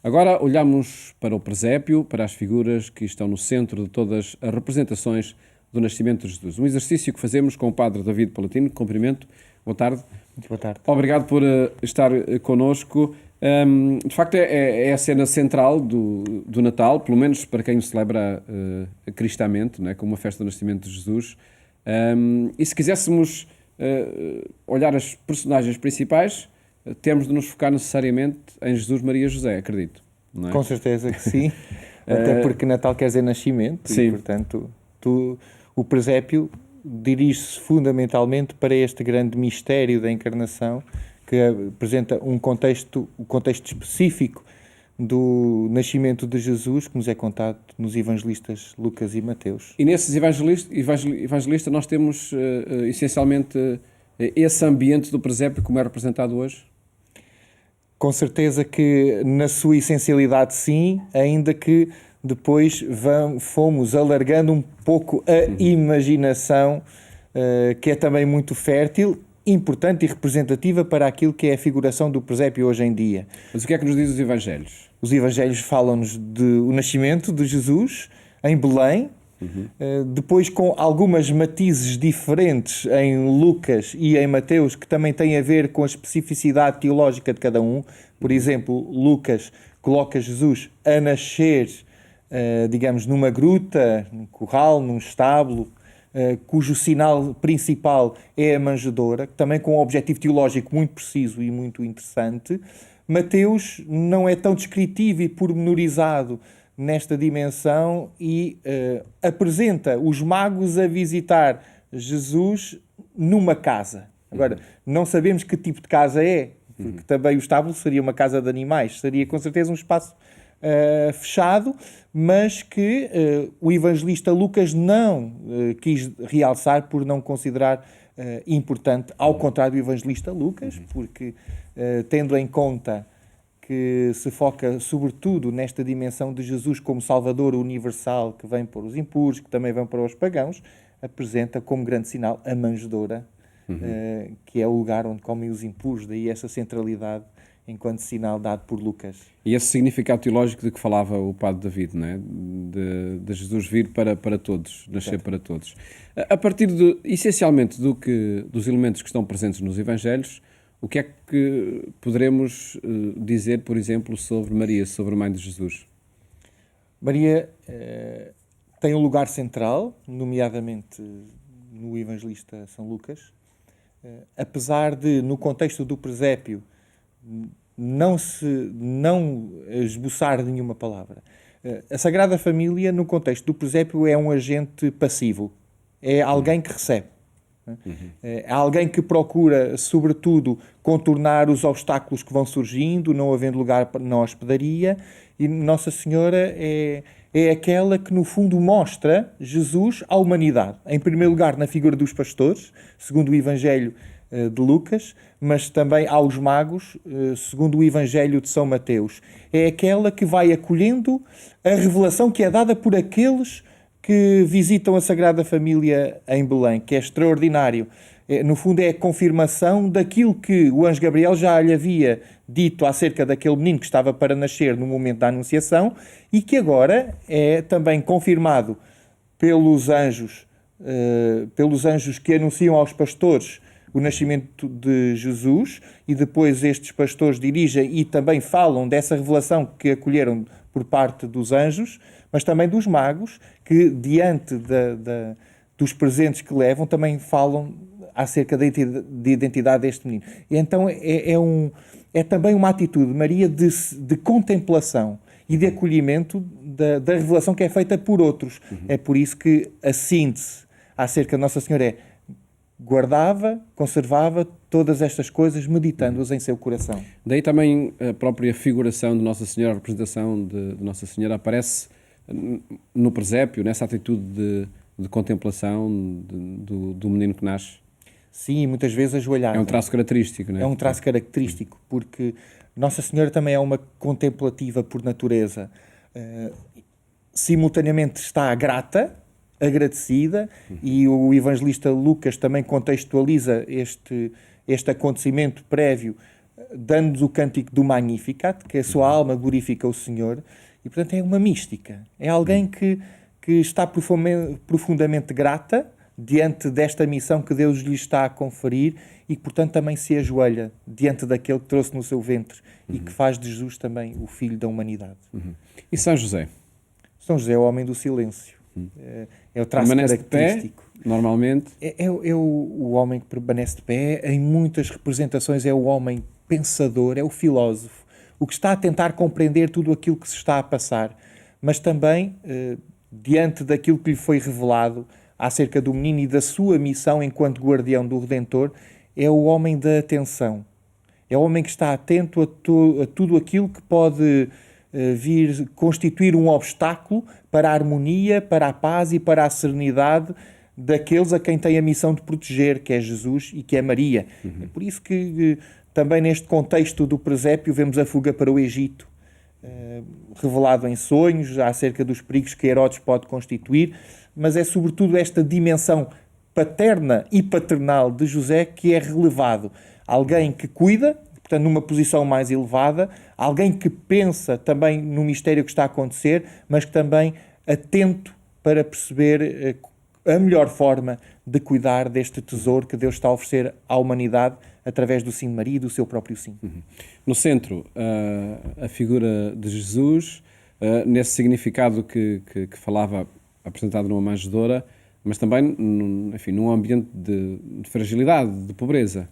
Agora olhamos para o presépio, para as figuras que estão no centro de todas as representações do nascimento de Jesus. Um exercício que fazemos com o Padre David Palatino. Cumprimento. Boa tarde. Muito boa tarde. Obrigado por estar connosco. De facto, é a cena central do Natal, pelo menos para quem o celebra cristamente, né, como uma festa do nascimento de Jesus. E se quiséssemos olhar as personagens principais, temos de nos focar necessariamente em Jesus, Maria e José, acredito. Não é? Com certeza que sim, até porque Natal quer dizer nascimento. Sim. E, portanto, o presépio dirige-se fundamentalmente para este grande mistério da encarnação, que apresenta o contexto específico do nascimento de Jesus, que nos é contado nos evangelistas Lucas e Mateus. E nesses evangelistas nós temos essencialmente esse ambiente do presépio como é representado hoje? Com certeza que na sua essencialidade sim, ainda que depois fomos alargando um pouco a imaginação, que é também muito fértil, importante e representativa para aquilo que é a figuração do presépio hoje em dia. Mas o que é que nos diz os evangelhos? Os evangelhos falam-nos do nascimento de Jesus em Belém, depois com algumas matizes diferentes em Lucas e em Mateus, que também têm a ver com a especificidade teológica de cada um. Por exemplo, Lucas coloca Jesus a nascer, digamos, numa gruta, num curral, num estábulo, cujo sinal principal é a manjedoura, também com um objetivo teológico muito preciso e muito interessante. Mateus não é tão descritivo e pormenorizado nesta dimensão e apresenta os magos a visitar Jesus numa casa. Agora, não sabemos que tipo de casa é, porque também o estábulo seria uma casa de animais, seria com certeza um espaço fechado, mas que o evangelista Lucas não quis realçar por não considerar importante, ao contrário do evangelista Lucas, porque tendo em conta que se foca sobretudo nesta dimensão de Jesus como Salvador universal, que vem para os impuros, que também vem para os pagãos, apresenta como grande sinal a manjedoura, que é o lugar onde comem os impuros, daí essa centralidade enquanto sinal dado por Lucas. E esse significado teológico de que falava o Padre David, né? de Jesus vir para todos, nascer Exato. para todos. A partir essencialmente dos elementos que estão presentes nos Evangelhos, o que é que poderemos dizer, por exemplo, sobre Maria, sobre a mãe de Jesus? Maria tem um lugar central, nomeadamente no evangelista São Lucas, apesar de, no contexto do presépio, não esboçar nenhuma palavra. A Sagrada Família, no contexto do presépio, é um agente passivo. É alguém que recebe. É alguém que procura, sobretudo, contornar os obstáculos que vão surgindo, não havendo lugar na hospedaria, e Nossa Senhora é aquela que, no fundo, mostra Jesus à humanidade. Em primeiro lugar, na figura dos pastores, segundo o Evangelho de Lucas, mas também aos magos, segundo o Evangelho de São Mateus. É aquela que vai acolhendo a revelação que é dada por aqueles que visitam a Sagrada Família em Belém, que é extraordinário. No fundo, é a confirmação daquilo que o anjo Gabriel já lhe havia dito acerca daquele menino que estava para nascer no momento da Anunciação e que agora é também confirmado pelos anjos que anunciam aos pastores o nascimento de Jesus, e depois estes pastores dirigem e também falam dessa revelação que acolheram por parte dos anjos, mas também dos magos, que diante dos presentes que levam também falam acerca da identidade deste menino. E então é também uma atitude de Maria de contemplação e de acolhimento da revelação que é feita por outros. É por isso que a síntese acerca de Nossa Senhora é: guardava, conservava todas estas coisas, meditando-as em seu coração. Daí também a própria figuração de Nossa Senhora, a representação de Nossa Senhora aparece no presépio, nessa atitude de contemplação do menino que nasce. Sim, muitas vezes ajoelhada. É um traço característico, não é? É um traço característico, porque Nossa Senhora também é uma contemplativa por natureza. Simultaneamente está grata, agradecida, e o evangelista Lucas também contextualiza este acontecimento prévio dando-nos o cântico do Magnificat, que a sua alma glorifica o Senhor, e portanto é uma mística. É alguém que está profundamente grata diante desta missão que Deus lhe está a conferir e que portanto também se ajoelha diante daquele que trouxe no seu ventre e que faz de Jesus também o Filho da humanidade. E São José? São José é o homem do silêncio. É o traço característico. De pé, normalmente. É o homem que permanece de pé. Em muitas representações é o homem pensador, é o filósofo, o que está a tentar compreender tudo aquilo que se está a passar, mas também, diante daquilo que lhe foi revelado acerca do menino e da sua missão enquanto guardião do Redentor, é o homem da atenção. É o homem que está atento a tudo aquilo que pode vir constituir um obstáculo para a harmonia, para a paz e para a serenidade daqueles a quem tem a missão de proteger, que é Jesus e que é Maria. É por isso que também neste contexto do presépio vemos a fuga para o Egito, revelado em sonhos acerca dos perigos que Herodes pode constituir, mas é sobretudo esta dimensão paterna e paternal de José que é relevado. Alguém que cuida, portanto numa posição mais elevada, alguém que pensa também no mistério que está a acontecer, mas que também atento para perceber a melhor forma de cuidar deste tesouro que Deus está a oferecer à humanidade através do sim de Maria e do seu próprio sim. No centro, a figura de Jesus, nesse significado que falava, apresentado numa manjedoura, mas também, enfim, num ambiente de fragilidade, de pobreza.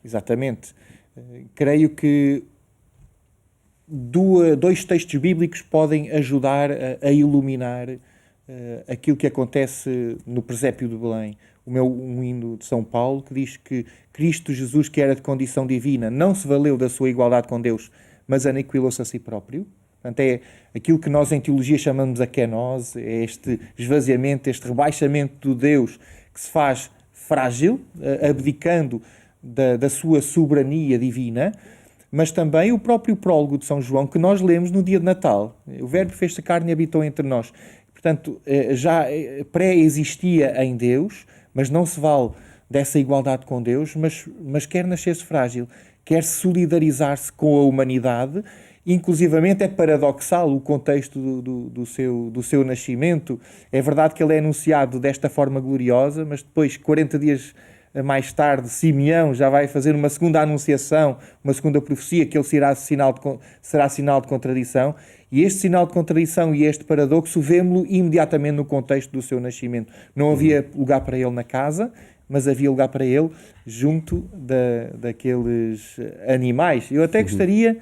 Exatamente. Creio que dois textos bíblicos podem ajudar a iluminar aquilo que acontece no presépio de Belém. Um hino de São Paulo que diz que Cristo Jesus, que era de condição divina, não se valeu da sua igualdade com Deus, mas aniquilou-se a si próprio. Portanto, é aquilo que nós em teologia chamamos a kenose, é este esvaziamento, este rebaixamento do Deus que se faz frágil, abdicando da sua soberania divina, mas também o próprio prólogo de São João que nós lemos no dia de Natal. O Verbo fez-se carne e habitou entre nós. Portanto, já pré-existia em Deus, mas não se vale dessa igualdade com Deus, mas quer nascer-se frágil, quer solidarizar-se com a humanidade. Inclusivamente é paradoxal o contexto do seu nascimento. É verdade que ele é anunciado desta forma gloriosa, mas depois, 40 dias mais tarde, Simeão já vai fazer uma segunda anunciação, uma segunda profecia, que ele será sinal de contradição. E este sinal de contradição e este paradoxo vemos-lo imediatamente no contexto do seu nascimento. Não havia lugar para ele na casa, mas havia lugar para ele junto daqueles animais. Eu até gostaria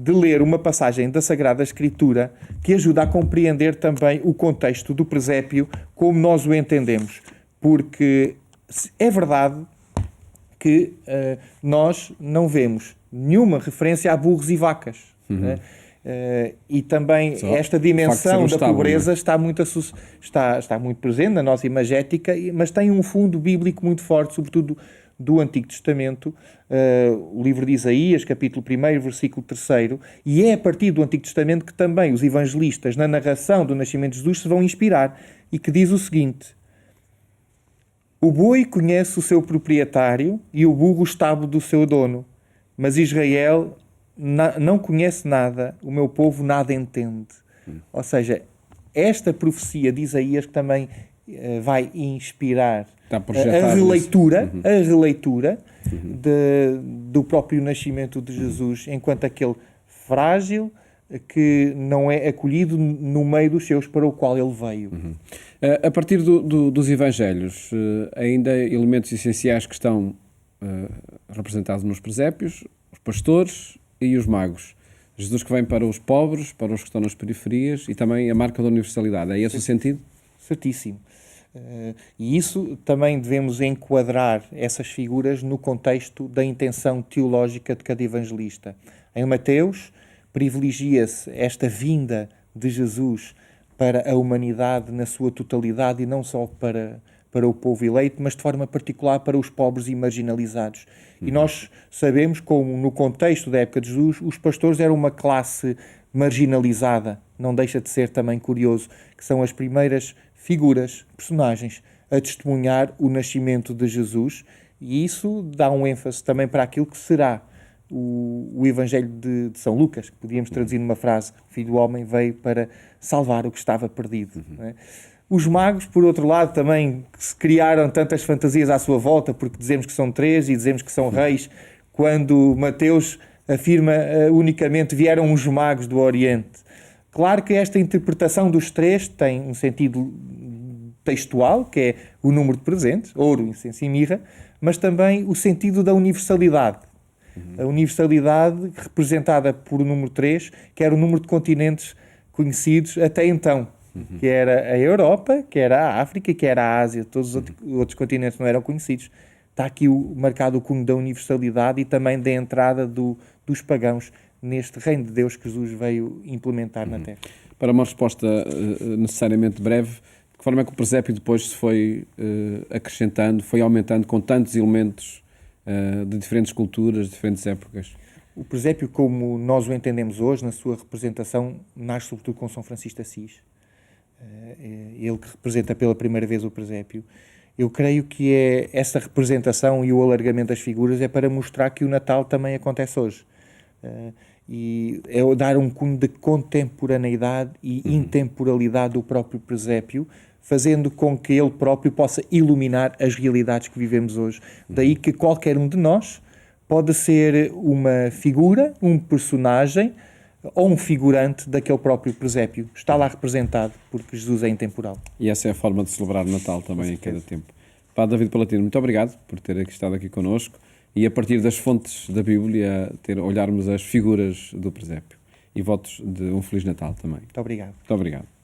de ler uma passagem da Sagrada Escritura que ajuda a compreender também o contexto do presépio como nós o entendemos. Porque é verdade que nós não vemos nenhuma referência a burros e vacas. Né? E também esta dimensão da pobreza está muito presente na nossa imagética, mas tem um fundo bíblico muito forte, sobretudo do Antigo Testamento, o livro de Isaías, capítulo 1, versículo 3, e é a partir do Antigo Testamento que também os evangelistas, na narração do nascimento de Jesus, se vão inspirar, e que diz o seguinte: o boi conhece o seu proprietário e o burro o estábulo do seu dono, mas Israel não conhece nada, o meu povo nada entende. Ou seja, esta profecia de Isaías que também vai inspirar a releitura do próprio nascimento de Jesus enquanto aquele frágil que não é acolhido no meio dos seus para o qual ele veio. A partir dos Evangelhos, ainda elementos essenciais que estão representados nos presépios, os pastores e os magos. Jesus que vem para os pobres, para os que estão nas periferias, e também a marca da universalidade. É esse o sentido? Certíssimo. E isso também devemos enquadrar essas figuras no contexto da intenção teológica de cada evangelista. Em Mateus, privilegia-se esta vinda de Jesus para a humanidade na sua totalidade e não só para o povo eleito, mas de forma particular para os pobres e marginalizados. E nós sabemos como, no contexto da época de Jesus, os pastores eram uma classe marginalizada. Não deixa de ser também curioso que são as primeiras figuras, personagens, a testemunhar o nascimento de Jesus, e isso dá um ênfase também para aquilo que será o Evangelho de São Lucas, que podíamos traduzir numa frase: o Filho do Homem veio para salvar o que estava perdido. Não é? Os magos, por outro lado, também se criaram tantas fantasias à sua volta, porque dizemos que são 3 e dizemos que são reis, quando Mateus afirma unicamente vieram os magos do Oriente. Claro que esta interpretação dos 3 tem um sentido textual, que é o número de presentes, ouro, incenso e mirra, mas também o sentido da universalidade. A universalidade representada por o número 3, que era o número de continentes conhecidos até então, que era a Europa, que era a África, que era a Ásia. Todos os outros continentes não eram conhecidos. Está aqui marcado o cunho da universalidade e também da entrada dos pagãos neste reino de Deus que Jesus veio implementar na Terra. Para uma resposta necessariamente breve, de que forma é que o presépio depois se foi acrescentando, foi aumentando com tantos elementos de diferentes culturas, diferentes épocas? O presépio, como nós o entendemos hoje, na sua representação, nasce sobretudo com São Francisco de Assis. Ele que representa pela primeira vez o presépio. Eu creio que essa representação e o alargamento das figuras é para mostrar que o Natal também acontece hoje. E é dar um cunho de contemporaneidade e intemporalidade do próprio presépio, fazendo com que ele próprio possa iluminar as realidades que vivemos hoje. Daí que qualquer um de nós pode ser uma figura, um personagem ou um figurante daquele próprio presépio. Está lá representado, porque Jesus é intemporal. E essa é a forma de celebrar o Natal também em cada tempo. Padre David Palatino, muito obrigado por ter estado aqui connosco e a partir das fontes da Bíblia olharmos as figuras do presépio. E votos de um Feliz Natal também. Muito obrigado. Muito obrigado.